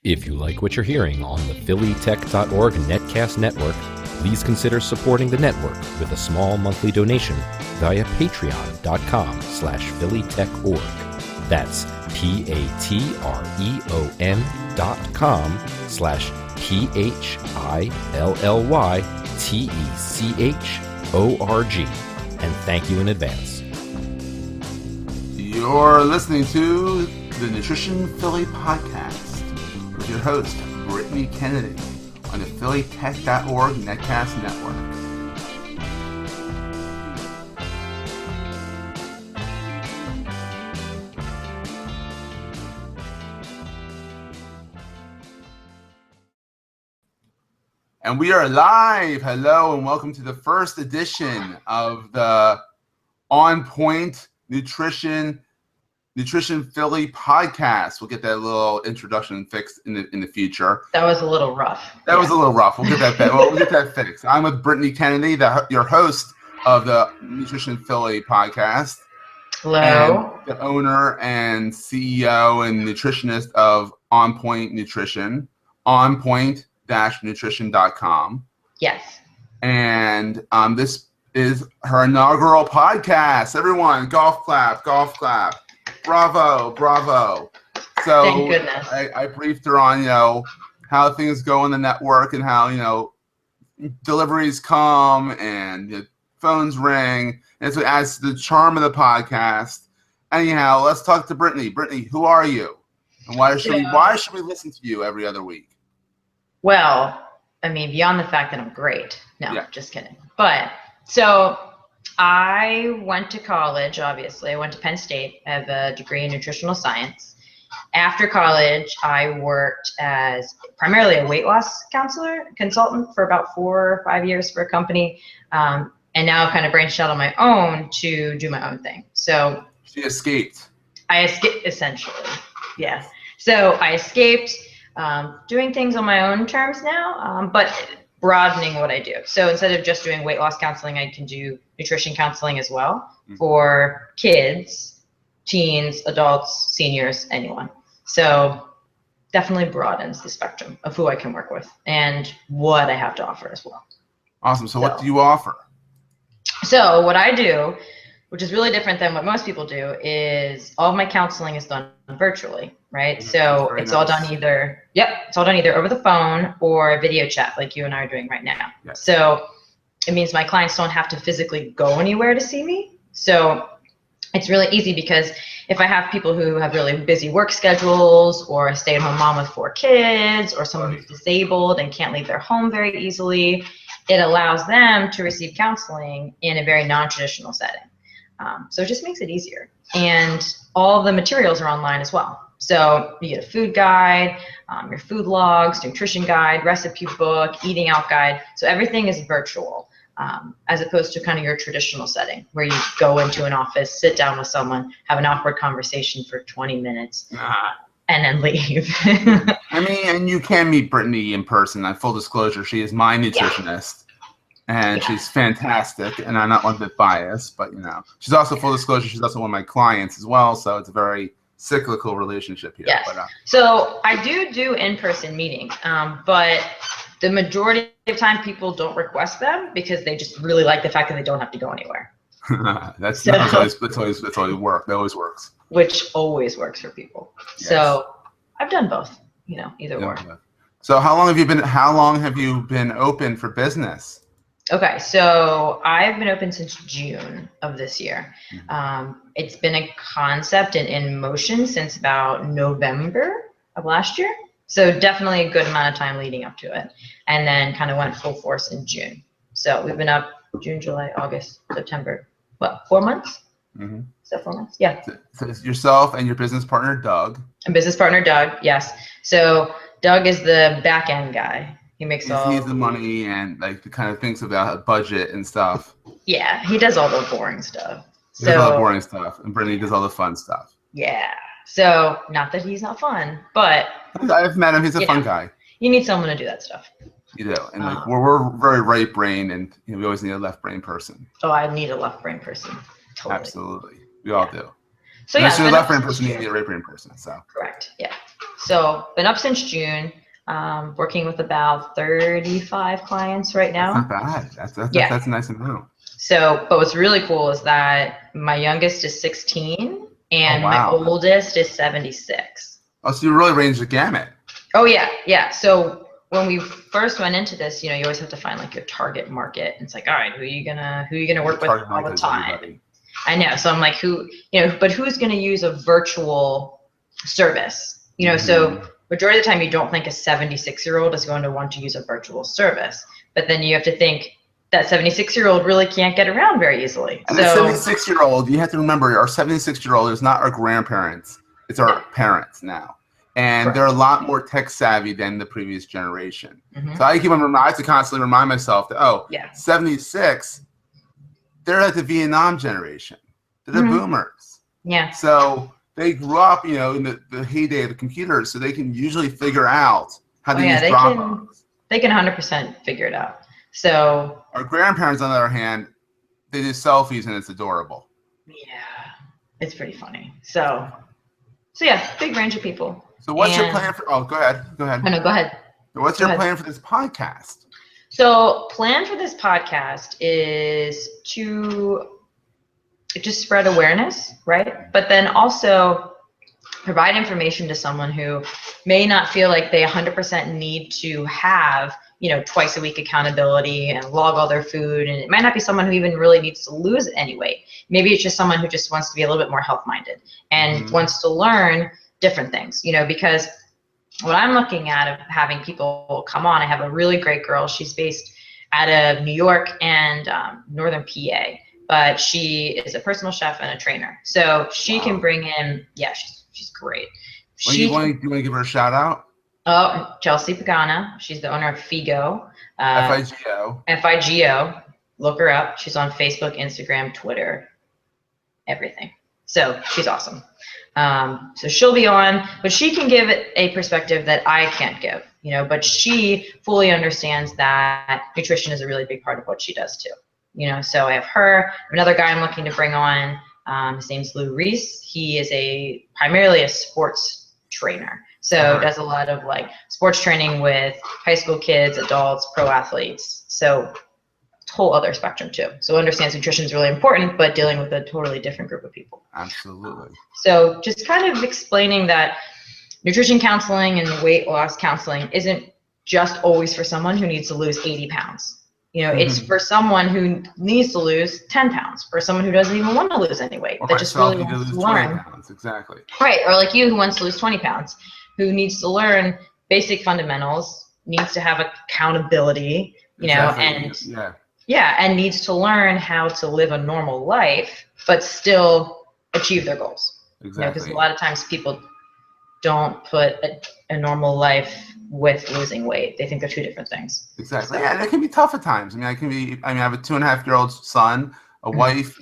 If you like what you're hearing on the phillytech.org Netcast network, please consider supporting the network with a small monthly donation via patreon.com/phillytechorg. That's patreon.com/PHILLYTECHORG. And thank you in advance. You're listening to the Nutrition Philly podcast with your host, Britney Kennedy, on the phillytech.org Netcast network. And we are live. Hello, and welcome to the first edition of the OnPoint Nutrition Philly podcast. We'll get that little introduction fixed in the future. That was a little rough. That was a little rough. We'll get that we'll get that fixed. I'm with Britney Kennedy, your host of the Nutrition Philly podcast. Hello. And the owner and CEO and nutritionist of OnPoint Nutrition, OnPoint-nutrition.com. Yes. And this is her inaugural podcast. Everyone, golf clap, golf clap. Bravo, bravo. So thank goodness. I briefed her on, how things go in the network and how, deliveries come and phones ring. And so it adds to the charm of the podcast. Anyhow, let's talk to Britney. Britney, who are you? And why should we listen to you every other week? Well, I mean, beyond the fact that I'm great. No, Just kidding. But so I went to college, obviously. I went to Penn State. I have a degree in nutritional science. After college, I worked as primarily a weight loss consultant for about 4 or 5 years for a company. And now I've kind of branched out on my own to do my own thing. So she escaped. I escaped, essentially. Yeah. So I escaped doing things on my own terms now, but broadening what I do. So instead of just doing weight loss counseling, I can do nutrition counseling as well for kids, teens, adults, seniors, anyone. So definitely broadens the spectrum of who I can work with and what I have to offer as well. Awesome. So what do you offer? So what I do, which is really different than what most people do, is all of my counseling is done virtually, right? So it's all done either over the phone or video chat like you and I are doing right now. Yes. So it means my clients don't have to physically go anywhere to see me. So it's really easy because if I have people who have really busy work schedules or a stay-at-home mom with 4 kids or someone who's disabled and can't leave their home very easily, it allows them to receive counseling in a very non-traditional setting. So it just makes it easier. And all the materials are online as well. So you get a food guide, your food logs, nutrition guide, recipe book, eating out guide. So everything is virtual, as opposed to kind of your traditional setting where you go into an office, sit down with someone, have an awkward conversation for 20 minutes, and then leave. I mean, and you can meet Britney in person. Full disclosure, she is my nutritionist. And she's fantastic, and I'm not one bit biased, but she's also, full disclosure, she's also one of my clients as well, so it's a very cyclical relationship here. Yes. But, so I do in-person meetings, but the majority of time people don't request them because they just really like the fact that they don't have to go anywhere. That's always work. That always works. Which always works for people. Yes. So I've done both, either or. Yeah. So how long have you been open for business? Okay, so I've been open since June of this year. It's been a concept and in motion since about November of last year. So definitely a good amount of time leading up to it. And then kind of went full force in June. So we've been up June, July, August, September, 4 months? Mm-hmm. Is that 4 months? Yeah. So it's yourself and your business partner, Doug. And business partner, Doug, yes. So Doug is the back end guy. He makes He's the money and the kind of thinks about a budget and stuff. Yeah, he does all the boring stuff. He does all the boring stuff, and Britney does all the fun stuff. Yeah. So not that he's not fun, but I've met him. He's a fun guy. You need someone to do that stuff. You do, and we're very right brain, and we always need a left brain person. Oh, I need a left brain person. Totally. Absolutely, we all do. So unless you're a left brain person, you need a right brain person. So correct. Yeah. So been up since June, working with about 35 clients right now. That's not bad. That's a nice amount. So, but what's really cool is that my youngest is 16 and my oldest is 76. Oh, so you really range the gamut. Oh yeah, yeah. So when we first went into this, you always have to find like your target market. It's like, all right, who are you gonna work with all the time? Everybody. I know. So I'm like, but who's gonna use a virtual service? So majority of the time you don't think a 76-year-old is going to want to use a virtual service, but then you have to think that 76-year-old really can't get around very easily. And the 76-year-old, you have to remember, our 76-year-old is not our grandparents; it's our parents now. And they're a lot more tech savvy than the previous generation. So I have to constantly remind myself that, 76, they're like the Vietnam generation. They're the boomers. Yeah. So they grew up, in the heyday of the computers, so they can usually figure out how to use Dropbox. They can 100% figure it out. So our grandparents, on the other hand, they do selfies and it's adorable. Yeah, it's pretty funny. So yeah, big range of people. So what's your plan for? Oh, go ahead. Oh, no, go ahead. What's your plan for this podcast? So, plan for this podcast is to just spread awareness, right? But then also provide information to someone who may not feel like they 100% need to have, twice a week accountability and log all their food. And it might not be someone who even really needs to lose any weight. Maybe it's just someone who just wants to be a little bit more health minded and wants to learn different things, because what I'm looking at of having people come on, I have a really great girl. She's based out of New York and northern PA, but she is a personal chef and a trainer. So she can bring in, she's great. You want to give her a shout out? Oh, Chelsea Pagana. She's the owner of Figo. Figo. Figo. Look her up. She's on Facebook, Instagram, Twitter, everything. So she's awesome. So she'll be on, but she can give it a perspective that I can't give, but she fully understands that nutrition is a really big part of what she does too. So I have her, another guy I'm looking to bring on, his name's Lou Reese. He is primarily a sports trainer. So does a lot of like sports training with high school kids, adults, pro athletes. So whole other spectrum too. So understands nutrition is really important, but dealing with a totally different group of people. Absolutely. So just kind of explaining that nutrition counseling and weight loss counseling isn't just always for someone who needs to lose 80 pounds. It's for someone who needs to lose 10 pounds, for someone who doesn't even want to lose any weight, that just really wants to learn. Pounds, exactly. Right, or like you who wants to lose 20 pounds, who needs to learn basic fundamentals, needs to have accountability, and needs to learn how to live a normal life, but still achieve their goals. Exactly. Because a lot of times people don't put a normal life with losing weight. They think they're two different things. Exactly. Yeah, it can be tough at times. I have a 2.5-year-old son, a wife.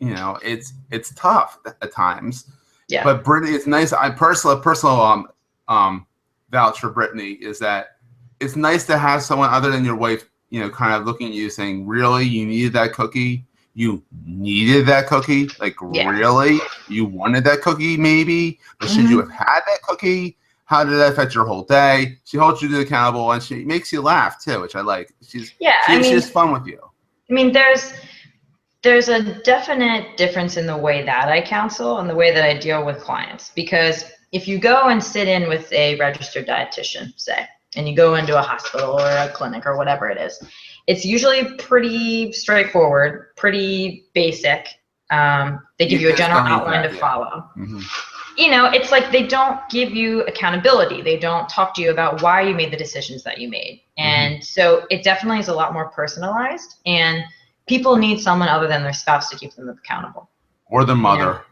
It's tough at times. Yeah. But Britney, it's nice. I personal vouch for Britney is that it's nice to have someone other than your wife, kind of looking at you saying, really, you needed that cookie? You needed that cookie? Like, really? You wanted that cookie, maybe? But should you have had that cookie? How did that affect your whole day? She holds you accountable, and she makes you laugh, too, which I like. She's fun with you. There's a definite difference in the way that I counsel and the way that I deal with clients. Because if you go and sit in with a registered dietitian, say, and you go into a hospital or a clinic or whatever it is, it's usually pretty straightforward, pretty basic. They give you a general outline to follow. It's like they don't give you accountability. They don't talk to you about why you made the decisions that you made. And so it definitely is a lot more personalized, and people need someone other than their spouse to keep them accountable. Or their mother.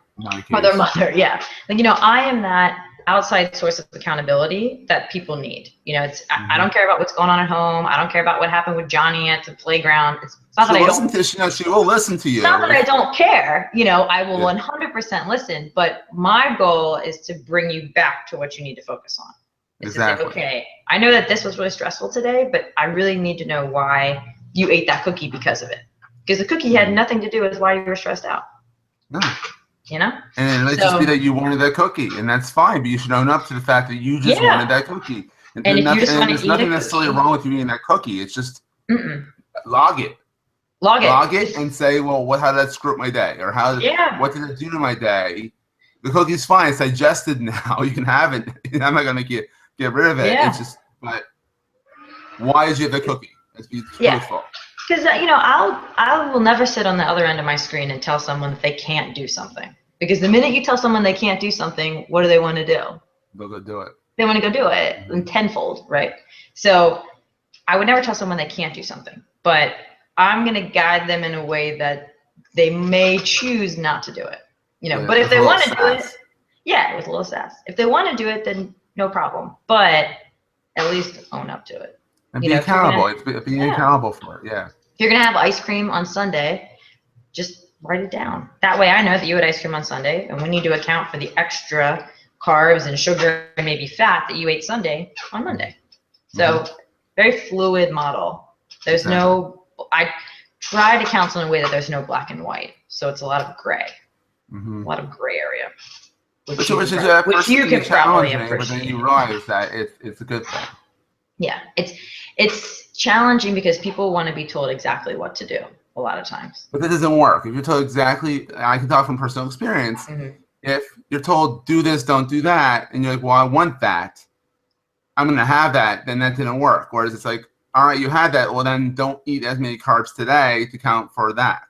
Or their mother, yeah. I am that outside source of accountability that people need. I don't care about what's going on at home. I don't care about what happened with Johnny at the playground. It's not that I don't. She will listen to you. It's not that I don't care. I will 100% listen. But my goal is to bring you back to what you need to focus on. It's exactly. To say, okay, I know that this was really stressful today, but I really need to know why you ate that cookie because of it. Because the cookie had nothing to do with why you were stressed out. No. you know? And it might just be that you wanted that cookie, and that's fine, but you should own up to the fact that you just wanted that cookie. And if you just want to there's eat nothing a necessarily cookie, wrong with you eating that cookie. It's just log it. Log it And say, well, how did that screw up my day? Or what did it do to my day? The cookie's fine. It's digested now. You can have it. I'm not going to get rid of it. Yeah. It's just, but why did you have the cookie? Let's be truthful. Because, I will never sit on the other end of my screen and tell someone that they can't do something. Because the minute you tell someone they can't do something, what do they want to do? They'll go do it. They want to go do it in tenfold, right? So I would never tell someone they can't do something. But I'm going to guide them in a way that they may choose not to do it. But if they want to do it, with a little sass. If they want to do it, then no problem. But at least own up to it. And be accountable. It's being accountable for it, yeah. If you're going to have ice cream on Sunday, just write it down. That way I know that you had ice cream on Sunday, and we need to account for the extra carbs and sugar and maybe fat that you ate Sunday on Monday. So very fluid model. There's I try to counsel in a way that there's no black and white. So it's a lot of gray, a lot of gray area. Which you can probably appreciate. But then you realize that it's a good thing. Yeah, it's challenging because people want to be told exactly what to do a lot of times. But that doesn't work. If you're told exactly, I can talk from personal experience. If you're told do this, don't do that, and you're like, well, I want that, I'm going to have that, then that didn't work. Whereas it's like, all right, you had that, well, then don't eat as many carbs today to count for that.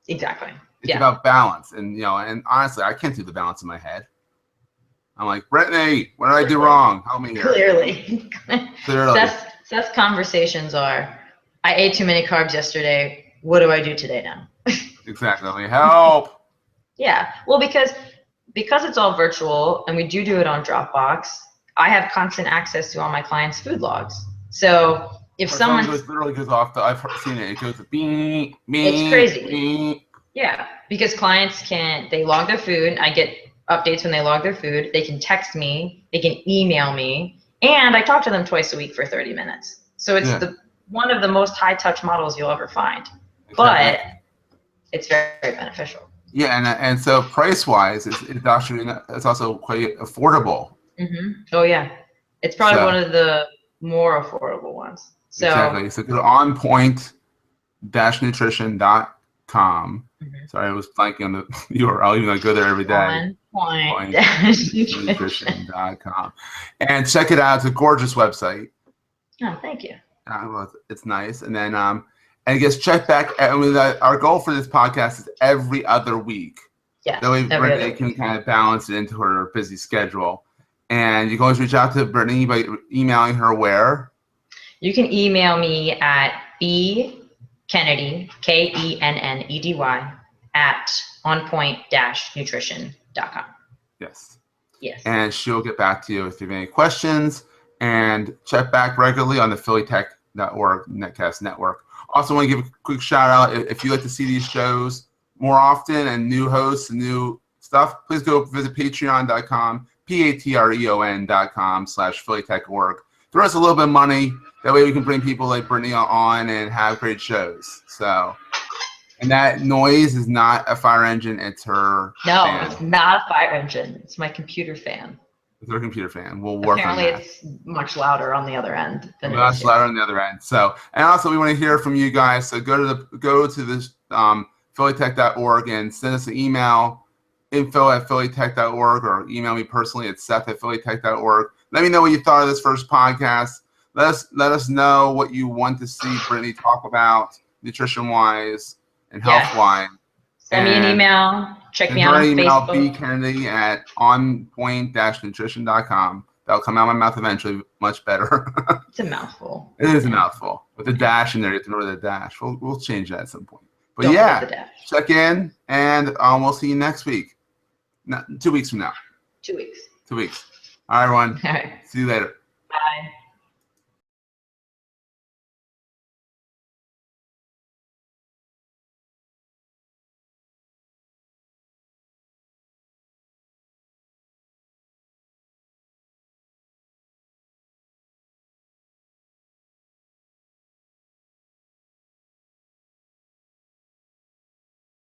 Exactly. It's about balance. And, and honestly, I can't do the balance in my head. I'm like, Britney, what did I do wrong? Help me here. Clearly. Seth's conversations are, I ate too many carbs yesterday. What do I do today now? Exactly. Help. Yeah. Well, because it's all virtual and we do it on Dropbox, I have constant access to all my clients' food logs. So if someone literally goes off, I've seen it. It goes beep, beep. It's crazy. Beep. Yeah, because clients they log their food. I get updates when they log their food. They can text me. They can email me, and I talk to them twice a week for 30 minutes. So it's one of the most high touch models you'll ever find. Exactly. But it's very, very beneficial. Yeah, and so price wise, it's also quite affordable. Oh yeah, it's probably one of the more affordable ones. So exactly. So go to OnPoint-Nutrition.com. Sorry, I was blanking on the URL, even though I go there every day. OnPoint-Nutrition.com. And check it out. It's a gorgeous website. Oh, thank you. It's nice. And then, and I guess check back. Our goal for this podcast is every other week. Yeah. That way Brittany can kind of balance it into her busy schedule. And you can always reach out to Brittany by emailing her where? You can email me at bkennedy, KENNEDY, at onpoint-nutrition.com. Yes. Yes. And she'll get back to you if you have any questions. And check back regularly on the phillytech.org Netcast Network. Also want to give a quick shout out. If you'd like to see these shows more often and new hosts and new stuff, please go visit patreon.com, patreon.com/phillytech.org. Throw us a little bit of money. That way we can bring people like Brittany on and have great shows. So, and that noise is not a fire engine. It's her fan. It's not a fire engine. It's my computer fan. It's her computer fan. We'll work on that. Apparently it's much louder on the other end than much louder on the other end. So, and also we want to hear from you guys. So go to this phillytech.org and send us an email, info@phillytech.org, or email me personally at seth@phillytech.org. Let me know what you thought of this first podcast. Let us know what you want to see Brittany talk about nutrition-wise and health-wise. Send me an email. Check me out on Facebook. bkennedy@onpoint-nutrition.com. That'll come out of my mouth eventually, much better. It's a mouthful. It is a mouthful. With the dash in there, you have to remember the dash. We'll change that at some point. But Don't yeah, forget the dash. check in, and we'll see you next week. 2 weeks from now. 2 weeks. 2 weeks. All right, everyone. All right. See you later.